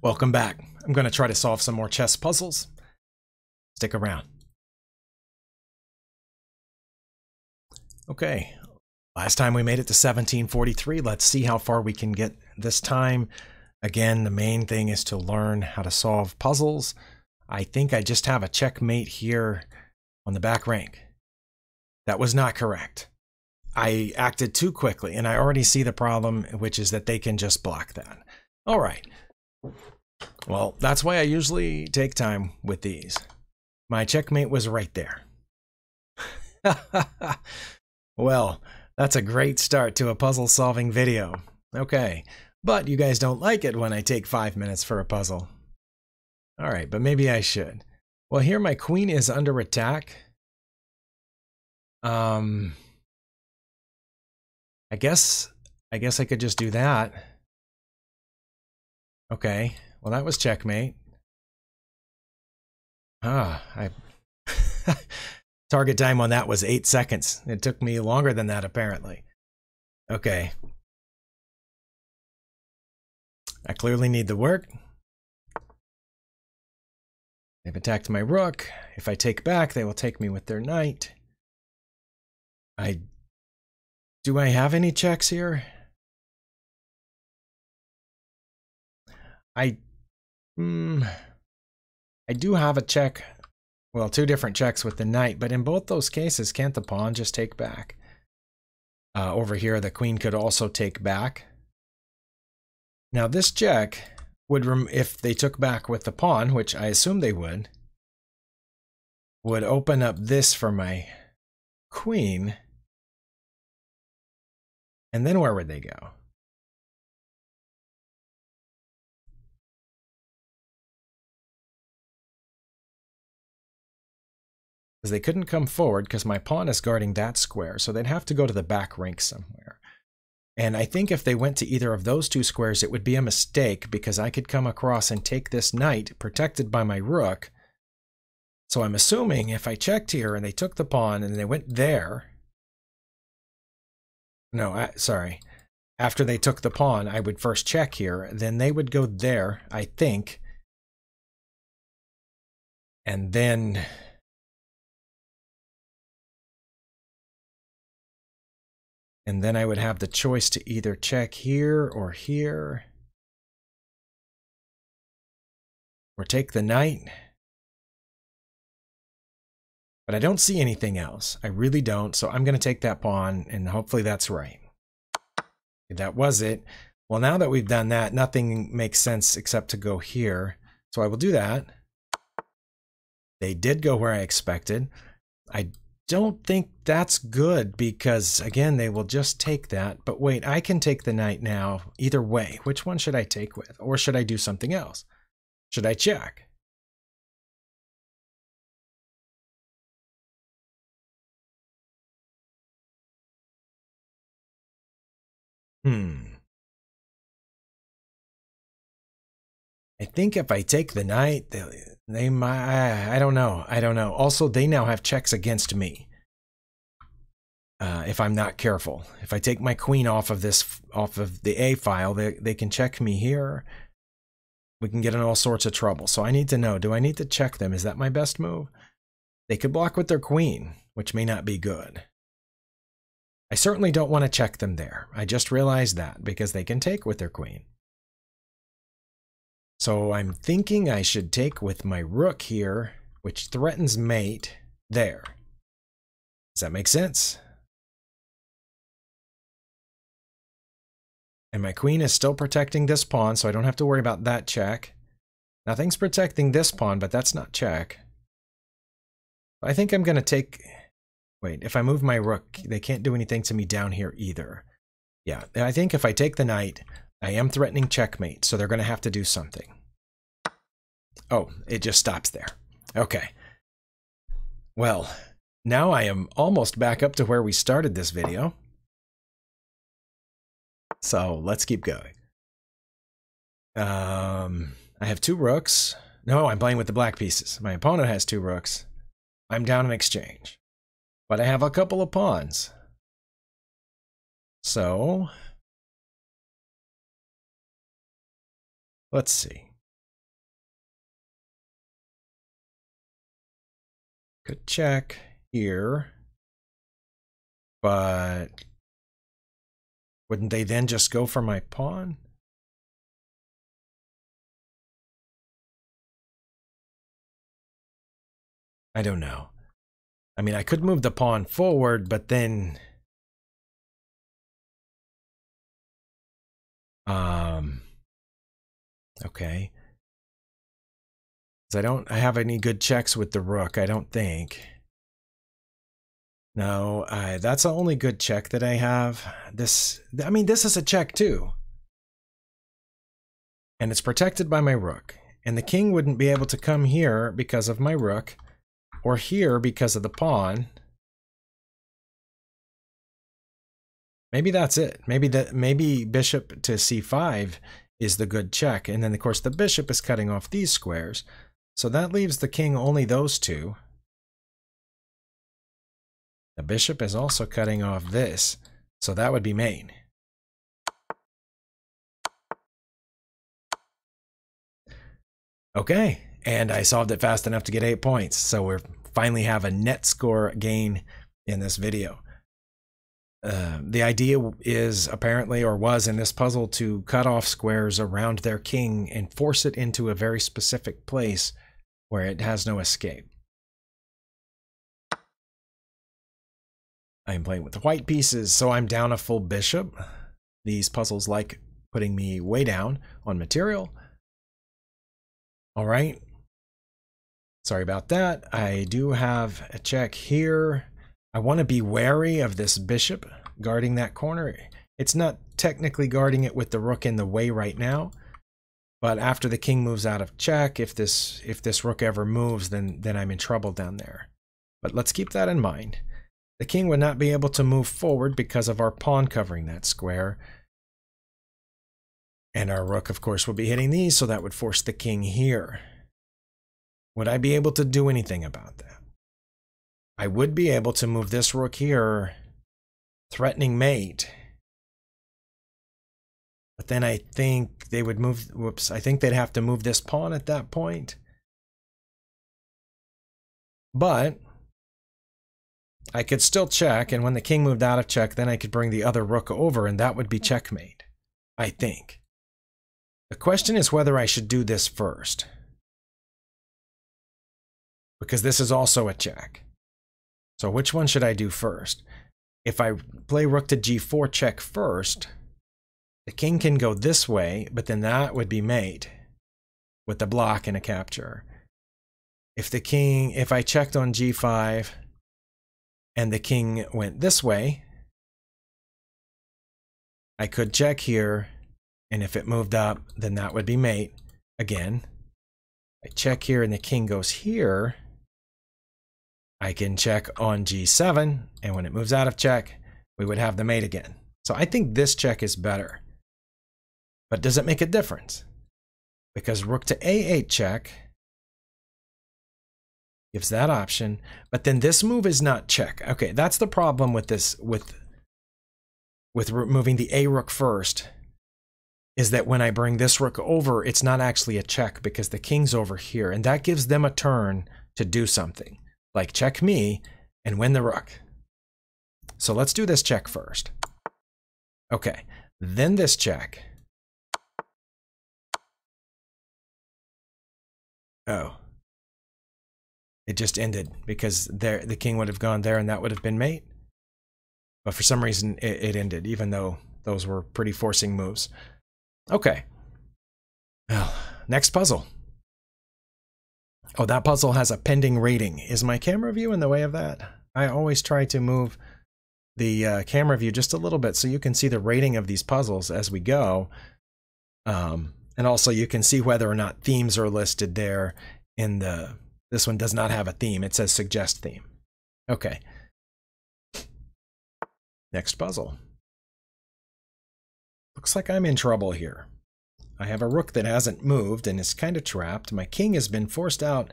Welcome back. I'm going to try to solve some more chess puzzles. Stick around. Okay, last time we made it to 1743. Let's see how far we can get this time. Again, the main thing is to learn how to solve puzzles. I think I just have a checkmate here on the back rank. That was not correct. I acted too quickly, and I already see the problem, which is that they can just block that. All right. Well, that's why I usually take time with these. My checkmate was right there. Well, that's a great start to a puzzle solving video. Okay, but you guys don't like it when I take 5 minutes for a puzzle. All right, but maybe I should. Well, here my queen is under attack. I guess I could just do that. Okay, well that was checkmate. Target time on that was 8 seconds. It took me longer than that, apparently. Okay. I clearly need the work. They've attacked my rook. If I take back, they will take me with their knight. Do I have any checks here? I do have a check. Well, 2 different checks with the knight, but in both those cases, can't the pawn just take back? Over here, the queen could also take back. Now, this check would, if they took back with the pawn, which I assume they would open up this for my queen. And then where would they go? Because they couldn't come forward because my pawn is guarding that square, so they'd have to go to the back rank somewhere. And I think if they went to either of those 2 squares, it would be a mistake because I could come across and take this knight protected by my rook. So I'm assuming if I checked here and they took the pawn and they went there. No, sorry. After they took the pawn, I would first check here. Then they would go there, I think. And then I would have the choice to either check here or here. Or take the knight. But I don't see anything else. I really don't. So I'm going to take that pawn, and hopefully that's right. That was it. Well, now that we've done that, nothing makes sense except to go here. So I will do that. They did go where I expected. I don't think that's good because, again, they will just take that. But wait, I can take the knight now either way. Which one should I take with? Or should I do something else? Should I check? I think if I take the knight, they might. I don't know. Also, they now have checks against me. If I'm not careful, if I take my queen off of the A file, they can check me here. We can get in all sorts of trouble. So I need to know, do I need to check them? Is that my best move? They could block with their queen, which may not be good. I certainly don't want to check them there. I just realized that because they can take with their queen. So I'm thinking I should take with my rook here, which threatens mate there. Does that make sense? And my queen is still protecting this pawn, so I don't have to worry about that check. Nothing's protecting this pawn, but that's not check. I think I'm going to take... Wait, if I move my rook, they can't do anything to me down here either. Yeah, I think if I take the knight, I am threatening checkmate, so they're going to have to do something. Oh, it just stops there. Okay. Well, now I am almost back up to where we started this video. So let's keep going. I have 2 rooks. No, I'm playing with the black pieces. My opponent has 2 rooks. I'm down in exchange. But I have a couple of pawns. So let's see. Could check here, but wouldn't they then just go for my pawn? I don't know. I mean, I could move the pawn forward, but then okay. So I don't have any good checks with the rook, I don't think. No, that's the only good check that I have. I mean, this is a check too. And it's protected by my rook. And the king wouldn't be able to come here because of my rook, or here because of the pawn. Maybe that's it. Maybe bishop to c5 is the good check. And then, of course, the bishop is cutting off these squares. So that leaves the king only those two. The bishop is also cutting off this. So that would be mate. Okay, and I solved it fast enough to get 8 points. So we finally have a net score gain in this video. The idea is apparently, or was in this puzzle, to cut off squares around their king and force it into a very specific place where it has no escape. I'm playing with the white pieces, so I'm down a full bishop. These puzzles like putting me way down on material. All right. Sorry about that. I do have a check here. I want to be wary of this bishop guarding that corner. It's not technically guarding it with the rook in the way right now, but after the king moves out of check, if this rook ever moves, then I'm in trouble down there. But let's keep that in mind. The king would not be able to move forward because of our pawn covering that square. And our rook, of course, will be hitting these, so that would force the king here. Would I be able to do anything about that? I would be able to move this rook here, threatening mate. But then I think they would move, whoops, I think they'd have to move this pawn at that point. But I could still check, and when the king moved out of check, then I could bring the other rook over, and that would be checkmate, I think. The question is whether I should do this first, because this is also a check. So which one should I do first? If I play rook to g4 check first, the king can go this way, but then that would be mate with the block and a capture. If I checked on g5 and the king went this way, I could check here, and if it moved up, then that would be mate again. I check here and the king goes here, I can check on g7, and when it moves out of check, we would have the mate again. So I think this check is better. But does it make a difference? Because rook to a8 check gives that option, but then this move is not check. Okay, that's the problem with this, with moving the a rook first, is that when I bring this rook over, it's not actually a check because the king's over here, and that gives them a turn to do something, like check me and win the rook. So let's do this check first. Okay, then this check. Oh. It just ended because the king would have gone there and that would have been mate. But for some reason it ended, even though those were pretty forcing moves. Okay. Well, next puzzle. Oh, that puzzle has a pending rating. Is my camera view in the way of that? I always try to move the camera view just a little bit so you can see the rating of these puzzles as we go. And also you can see whether or not themes are listed there in the... This one does not have a theme. It says suggest theme. Okay. Next puzzle. Looks like I'm in trouble here. I have a rook that hasn't moved and is kind of trapped. My king has been forced out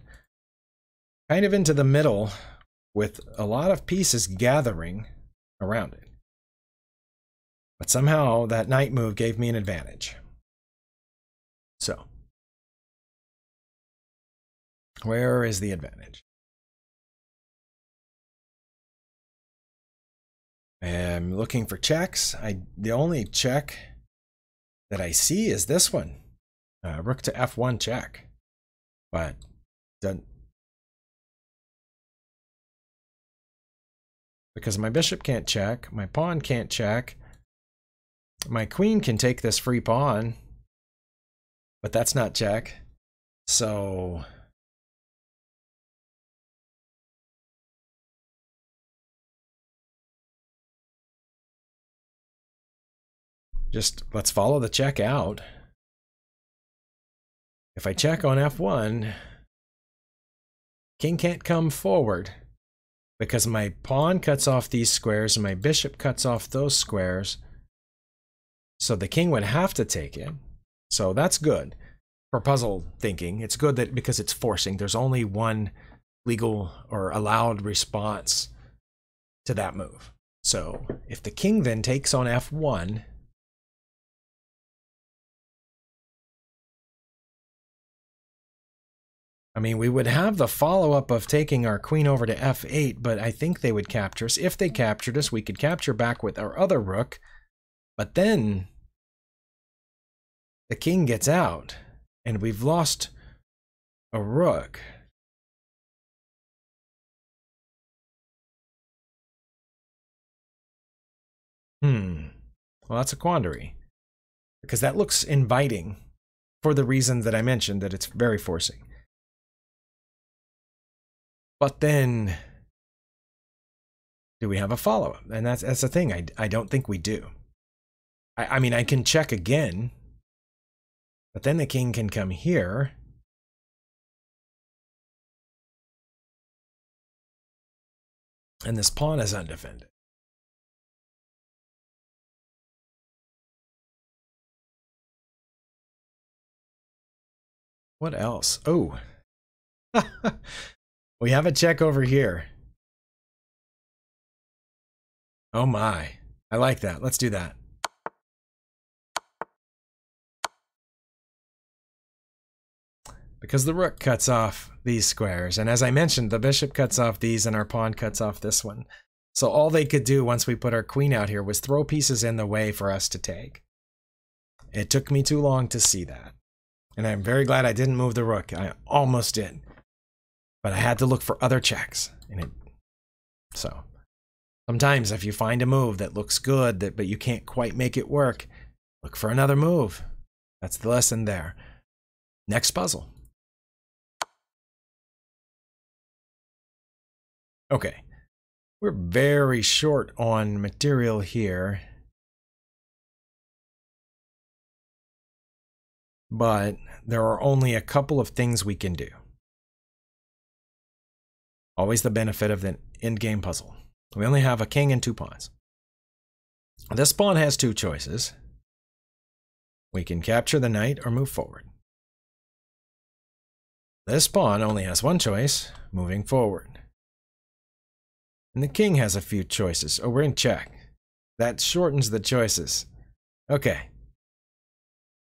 kind of into the middle with a lot of pieces gathering around it. But somehow that knight move gave me an advantage. So, where is the advantage? I'm looking for checks. The only check that I see is this one. Rook to f1 check. But because my bishop can't check, my pawn can't check, my queen can take this free pawn, but that's not check. So just let's follow the check out. If I check on f1, king can't come forward because my pawn cuts off these squares and my bishop cuts off those squares. So the king would have to take it. So that's good for puzzle thinking. It's good that because it's forcing, there's only one legal or allowed response to that move. So if the king then takes on f1, I mean, we would have the follow-up of taking our queen over to f8, but I think they would capture us. If they captured us, we could capture back with our other rook, but then the king gets out, and we've lost a rook. Well, that's a quandary, because that looks inviting for the reason that I mentioned, that it's very forcing. But then, do we have a follow-up? And that's the thing. I don't think we do. I mean, I can check again, but then the king can come here. And this pawn is undefended. What else? Oh. We have a check over here. Oh my. I like that. Let's do that. Because the rook cuts off these squares. And as I mentioned, the bishop cuts off these and our pawn cuts off this one. So all they could do once we put our queen out here was throw pieces in the way for us to take. It took me too long to see that. And I'm very glad I didn't move the rook. I almost did. But I had to look for other checks. So sometimes if you find a move that looks good, but you can't quite make it work, look for another move. That's the lesson there. Next puzzle. Okay. We're very short on material here. But there are only a couple of things we can do. Always the benefit of the endgame puzzle. We only have a king and 2 pawns. This pawn has 2 choices. We can capture the knight or move forward. This pawn only has 1 choice, moving forward. And the king has a few choices. Oh, we're in check. That shortens the choices. Okay.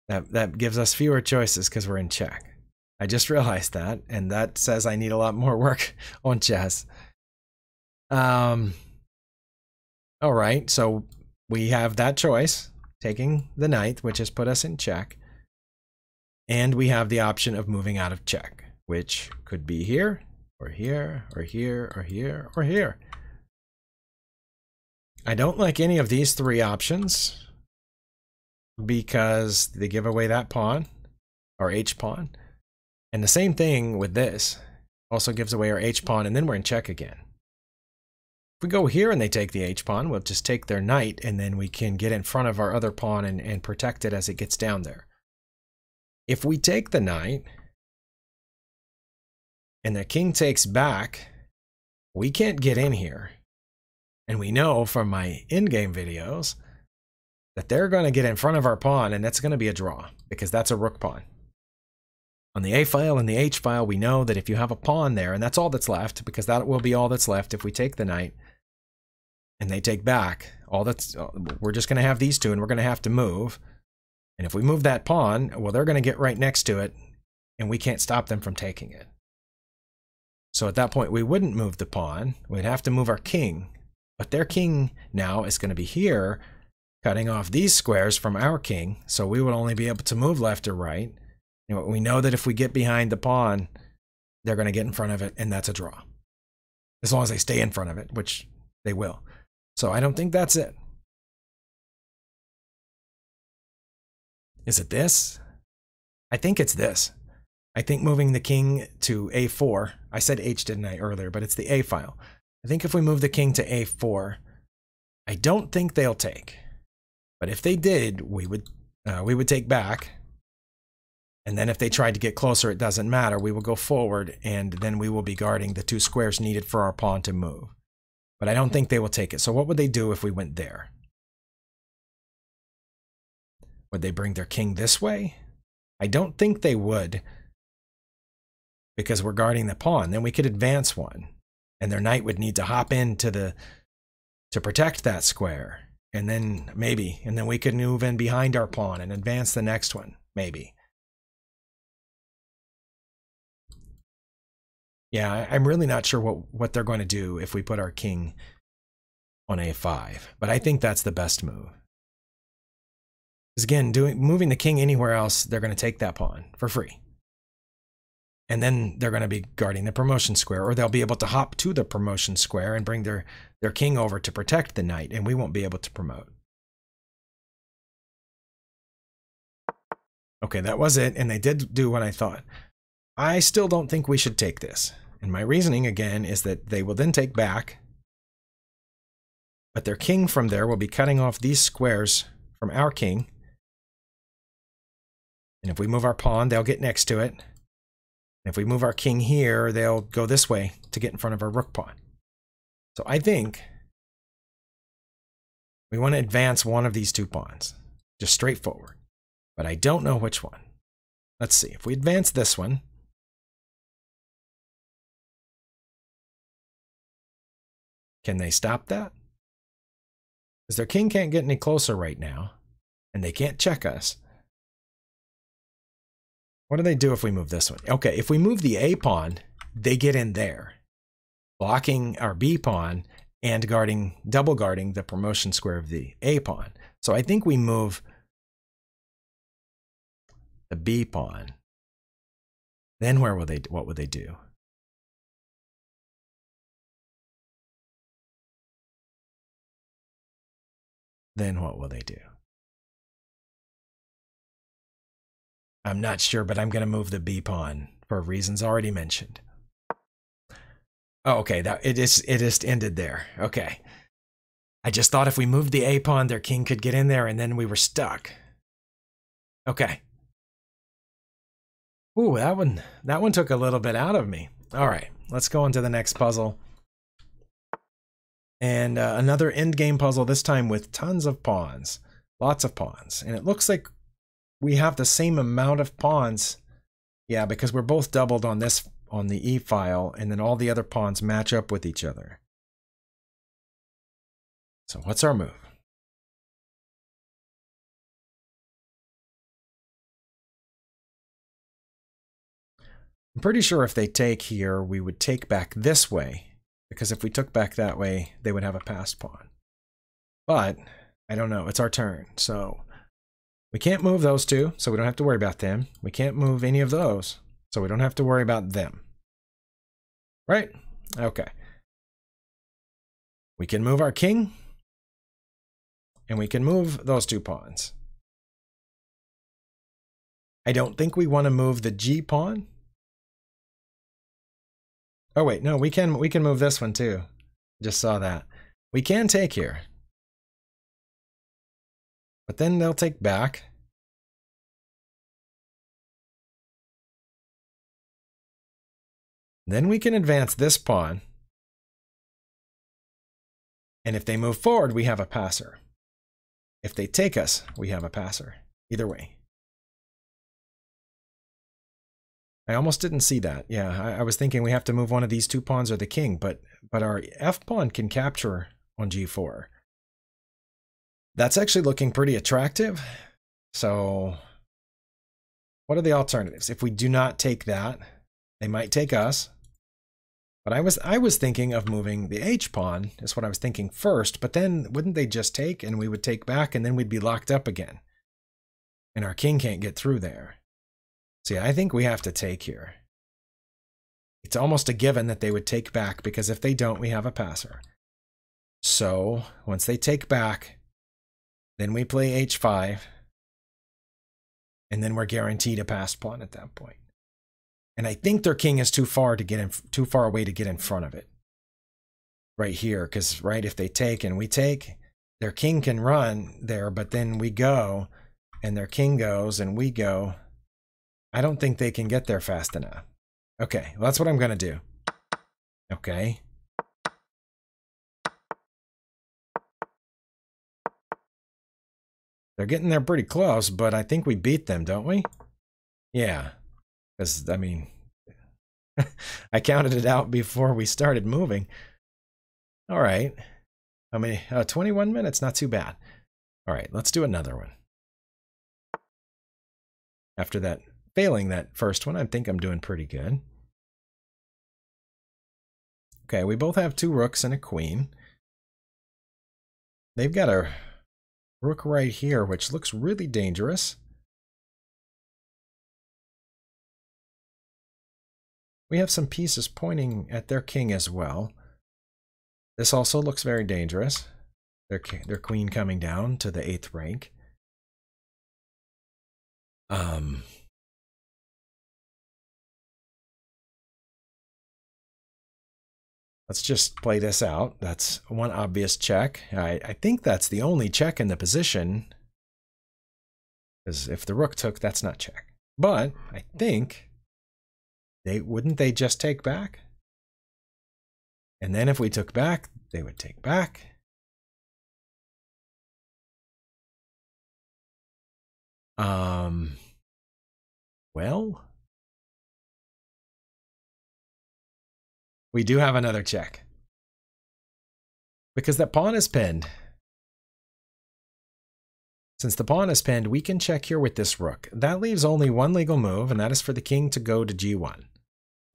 That gives us fewer choices because we're in check. I just realized that, and that says I need a lot more work on chess. All right, so we have that choice, taking the knight, which has put us in check. And we have the option of moving out of check, which could be here, or here, or here, or here, or here. I don't like any of these 3 options because they give away that pawn, or h-pawn. And the same thing with this. Also gives away our h-pawn, and then we're in check again. If we go here and they take the h-pawn, we'll just take their knight, and then we can get in front of our other pawn and protect it as it gets down there. If we take the knight, and the king takes back, we can't get in here. And we know from my in-game videos that they're going to get in front of our pawn, and that's going to be a draw, because that's a rook pawn. On the A file and the H file, we know that if you have a pawn there, and that's all that's left, because that will be all that's left if we take the knight, and they take back, we're just going to have these 2, and we're going to have to move. And if we move that pawn, well, they're going to get right next to it, and we can't stop them from taking it. So at that point, we wouldn't move the pawn. We'd have to move our king. But their king now is going to be here, cutting off these squares from our king, so we would only be able to move left or right. You know, we know that if we get behind the pawn, they're going to get in front of it, and that's a draw. As long as they stay in front of it, which they will. So I don't think that's it. Is it this? I think it's this. I think moving the king to a4, I said h, didn't I, earlier, but it's the a file. I think if we move the king to a4, I don't think they'll take. But if they did, we would take back. And then if they tried to get closer, it doesn't matter. We will go forward, and then we will be guarding the 2 squares needed for our pawn to move. But I don't think they will take it. So what would they do if we went there? Would they bring their king this way? I don't think they would, because we're guarding the pawn. Then we could advance one, and their knight would need to hop into to protect that square. And then maybe, and then we could move in behind our pawn and advance the next one, maybe. Yeah, I'm really not sure what they're going to do if we put our king on a5, but I think that's the best move. Because again, moving the king anywhere else, they're going to take that pawn for free. And then they're going to be guarding the promotion square, or they'll be able to hop to the promotion square and bring their king over to protect the knight, and we won't be able to promote. Okay, that was it, and they did do what I thought. I still don't think we should take this. And my reasoning, again, is that they will then take back, but their king from there will be cutting off these squares from our king. And if we move our pawn, they'll get next to it. And if we move our king here, they'll go this way to get in front of our rook pawn. So I think we want to advance one of these 2 pawns, just straightforward. But I don't know which one. Let's see. If we advance this one, can they stop that? Because their king can't get any closer right now, and they can't check us. What do they do if we move this one? Okay, if we move the A pawn, they get in there, blocking our B pawn and double guarding the promotion square of the A pawn. So I think we move the B pawn. Then what would they do? Then what will they do? I'm not sure, but I'm going to move the B pawn for reasons already mentioned. Oh, okay, it just ended there. Okay. I just thought if we moved the A pawn, their king could get in there, and then we were stuck. Okay. Ooh, that one took a little bit out of me. All right, let's go on to the next puzzle. And another endgame puzzle, this time with tons of pawns. Lots of pawns. And it looks like we have the same amount of pawns. Yeah, because we're both doubled on the E file, and then all the other pawns match up with each other. So what's our move? I'm pretty sure if they take here, we would take back this way. Because if we took back that way, they would have a passed pawn. But I don't know. It's our turn. So we can't move those 2, so we don't have to worry about them. We can't move any of those, so we don't have to worry about them. Right? Okay. We can move our king, and we can move those 2 pawns. I don't think we want to move the G pawn. Oh wait, no, we can move this one too. Just saw that. We can take here. But then they'll take back. Then we can advance this pawn. And if they move forward, we have a passer. If they take us, we have a passer. Either way. I almost didn't see that. Yeah, I was thinking we have to move one of these 2 pawns or the king, but our F pawn can capture on G4. That's actually looking pretty attractive. So what are the alternatives? If we do not take that, they might take us. But I was thinking of moving the h-pawn, is what I was thinking first, but then wouldn't they just take and we would take back and then we'd be locked up again? And our king can't get through there. See, I think we have to take here. It's almost a given that they would take back because if they don't, we have a passer. So once they take back, then we play h5. And then we're guaranteed a passed pawn at that point. And I think their king is too far away to get in front of it. Right here, because right, if they take and we take, their king can run there, but then we go, and their king goes, and we go. I don't think they can get there fast enough. Okay, well, that's what I'm gonna do. Okay. They're getting there pretty close, but I think we beat them, don't we? Yeah. Because, I mean, I counted it out before we started moving. All right. How many? 21 minutes, not too bad. All right, let's do another one. After that, failing that first one, I think I'm doing pretty good. Okay, we both have 2 rooks and a queen. They've got a rook right here, which looks really dangerous. We have some pieces pointing at their king as well. This also looks very dangerous. Their queen coming down to the 8th rank. Let's just play this out. That's one obvious check. I think that's the only check in the position. Because if the rook took, that's not check. But I think wouldn't they just take back? And then if we took back, they would take back. Well, we do have another check. Because that pawn is pinned. Since the pawn is pinned, we can check here with this rook. That leaves only one legal move, and that is for the king to go to g1.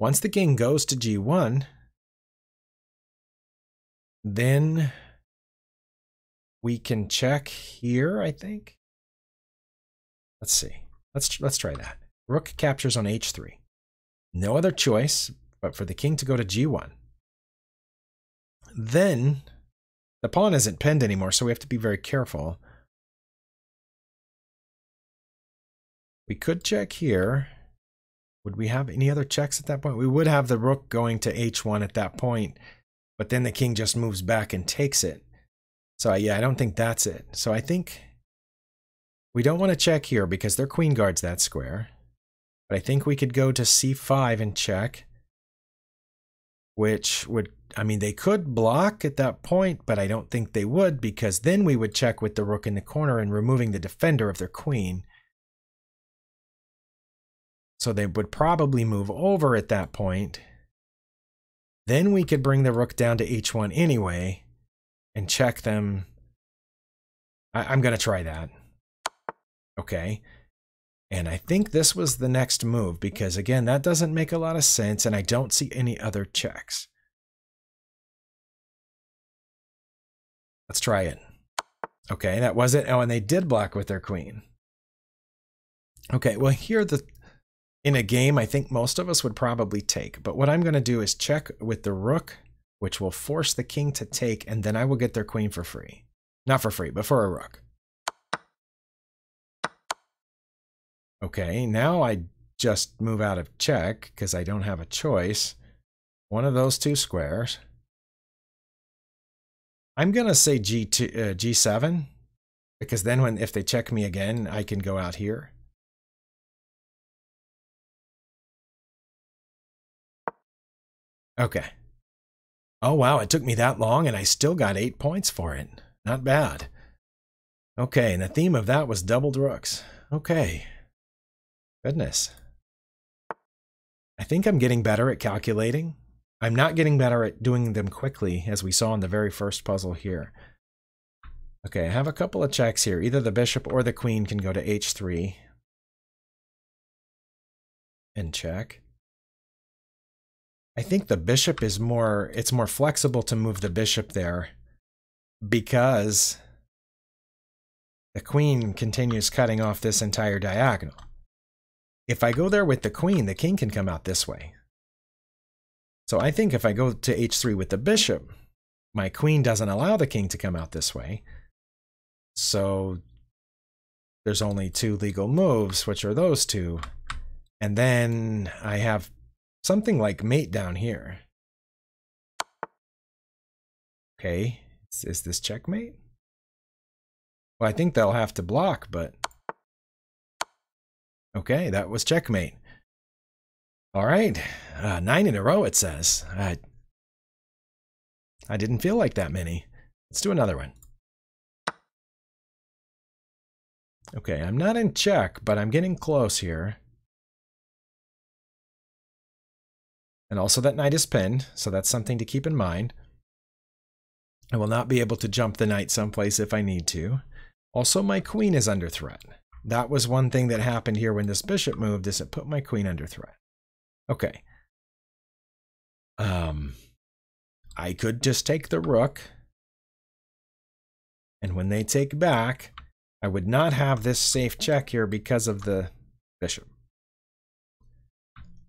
Once the king goes to g1, then we can check here, I think. Let's see. Let's try that. Rook captures on h3. No other choice but for the king to go to g1. Then the pawn isn't pinned anymore, so we have to be very careful. We could check here. Would we have any other checks at that point? We would have the rook going to h1 at that point, but then the king just moves back and takes it. So yeah, I don't think that's it. So I think we don't want to check here because their queen guards that square. But I think we could go to c5 and check, which would, I mean, they could block at that point, but I don't think they would because then we would check with the rook in the corner and removing the defender of their queen. So they would probably move over at that point. Then we could bring the rook down to h1 anyway and check them. I'm going to try that. Okay. And I think this was the next move because, again, that doesn't make a lot of sense and I don't see any other checks. Let's try it. Okay, that was it. Oh, and they did block with their queen. Okay, well, here in a game, I think most of us would probably take. But what I'm going to do is check with the rook, which will force the king to take, and then I will get their queen for free. Not for free, but for a rook. Okay, now I just move out of check because I don't have a choice. One of those 2 squares. I'm going to say G7 because then if they check me again, I can go out here. Okay. Oh, wow, it took me that long and I still got 8 points for it. Not bad. Okay, and the theme of that was doubled rooks. Okay. Goodness. I think I'm getting better at calculating. I'm not getting better at doing them quickly, as we saw in the very first puzzle here. Okay, I have a couple of checks here. Either the bishop or the queen can go to h3 and check. I think the bishop is more, it's more flexible to move the bishop there because the queen continues cutting off this entire diagonal. If I go there with the queen, the king can come out this way. So I think if I go to h3 with the bishop, my queen doesn't allow the king to come out this way. So there's only two legal moves, which are those two. And then I have something like mate down here. Okay, is this checkmate? Well, I think they'll have to block, but... Okay, that was checkmate. All right, 9 in a row, it says. I didn't feel like that many. Let's do another one. Okay, I'm not in check, but I'm getting close here. And also that knight is pinned, so that's something to keep in mind. I will not be able to jump the knight someplace if I need to. Also, my queen is under threat. That was one thing that happened here when this bishop moved, is it put my queen under threat. Okay. I could just take the rook. And when they take back, I would not have this safe check here because of the bishop.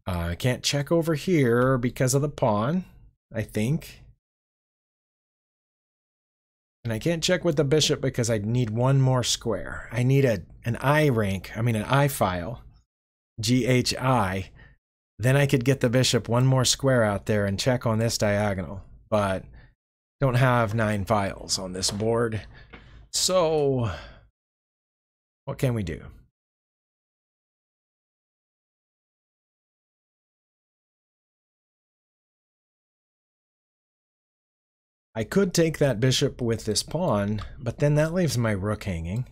I can't check over here because of the pawn, I think. And I can't check with the bishop because I need one more square. I need an I rank, an I file, GHI. Then I could get the bishop one more square out there and check on this diagonal. But don't have 9 files on this board. So what can we do? I could take that bishop with this pawn, but then that leaves my rook hanging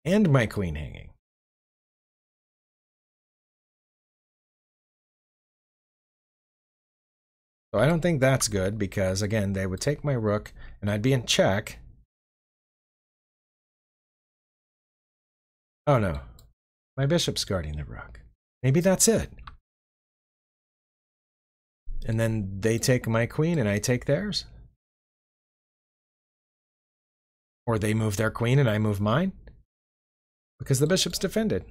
and my queen hanging. So I don't think that's good because, again, they would take my rook and I'd be in check. Oh no, my bishop's guarding the rook. Maybe that's it. And then they take my queen and I take theirs? Or they move their queen and I move mine? Because the bishop's defended.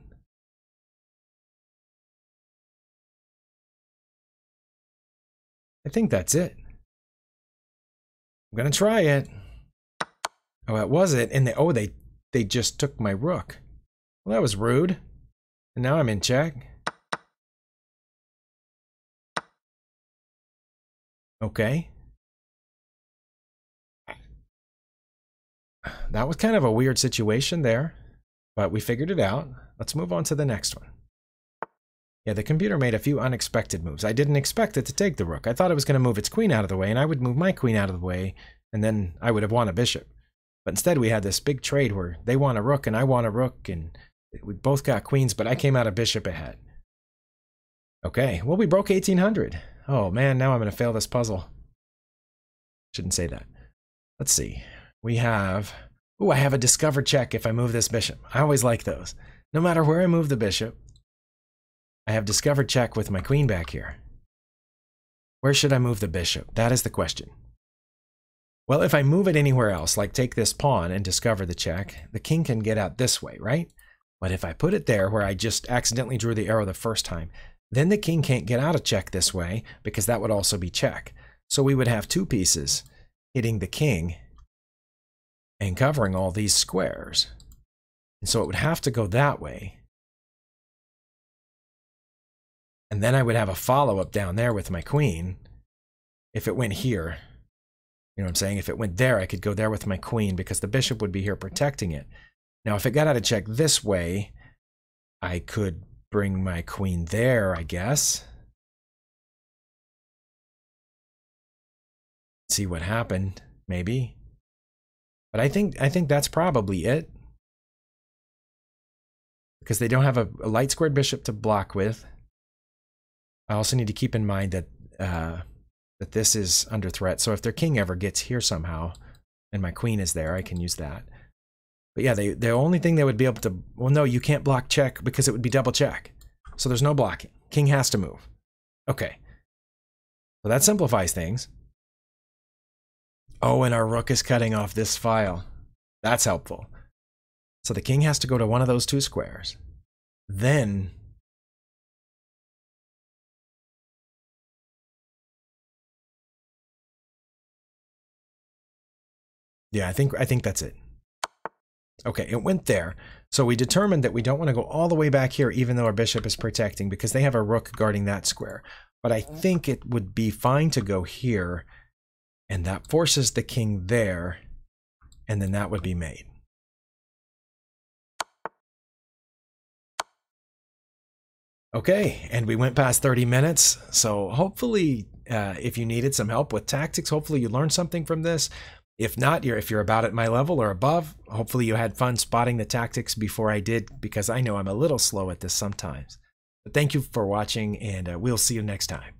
I think that's it. I'm gonna try it. Oh, that was it. And they just took my rook. Well, that was rude. And now I'm in check. Okay. That was kind of a weird situation there, but we figured it out. Let's move on to the next one. Yeah, the computer made a few unexpected moves. I didn't expect it to take the rook. I thought it was going to move its queen out of the way, and I would move my queen out of the way, and then I would have won a bishop. But instead, we had this big trade where they want a rook, and I want a rook, and we both got queens, but I came out a bishop ahead. Okay, well, we broke 1800. Oh, man, now I'm going to fail this puzzle. Shouldn't say that. Let's see. We have... Ooh, I have a discover check if I move this bishop. I always like those. No matter where I move the bishop, I have discovered check with my queen back here. Where should I move the bishop? That is the question. Well, if I move it anywhere else, like take this pawn and discover the check, the king can get out this way, right? But if I put it there where I just accidentally drew the arrow the first time, then the king can't get out of check this way because that would also be check. So we would have two pieces hitting the king and covering all these squares. And so it would have to go that way. And then I would have a follow-up down there with my queen if it went here. You know what I'm saying? If it went there, I could go there with my queen because the bishop would be here protecting it. Now, if it got out of check this way, I could bring my queen there, I guess. See what happened, maybe. But I think that's probably it. Because they don't have a light squared bishop to block with. I also need to keep in mind that that this is under threat. So if their king ever gets here somehow, and my queen is there, I can use that. But yeah, the only thing they would be able to... Well, no, you can't block check because it would be double check. So there's no blocking. King has to move. Okay. So that simplifies things. Oh, and our rook is cutting off this file. That's helpful. So the king has to go to one of those two squares. Then yeah, I think that's it. Okay, it went there. So we determined that we don't want to go all the way back here, even though our bishop is protecting, because they have a rook guarding that square. But I think it would be fine to go here, and that forces the king there, and then that would be mate. Okay, and we went past 30 minutes, so hopefully if you needed some help with tactics, hopefully you learned something from this. If not, if you're about at my level or above, hopefully you had fun spotting the tactics before I did, because I know I'm a little slow at this sometimes. But thank you for watching, and we'll see you next time.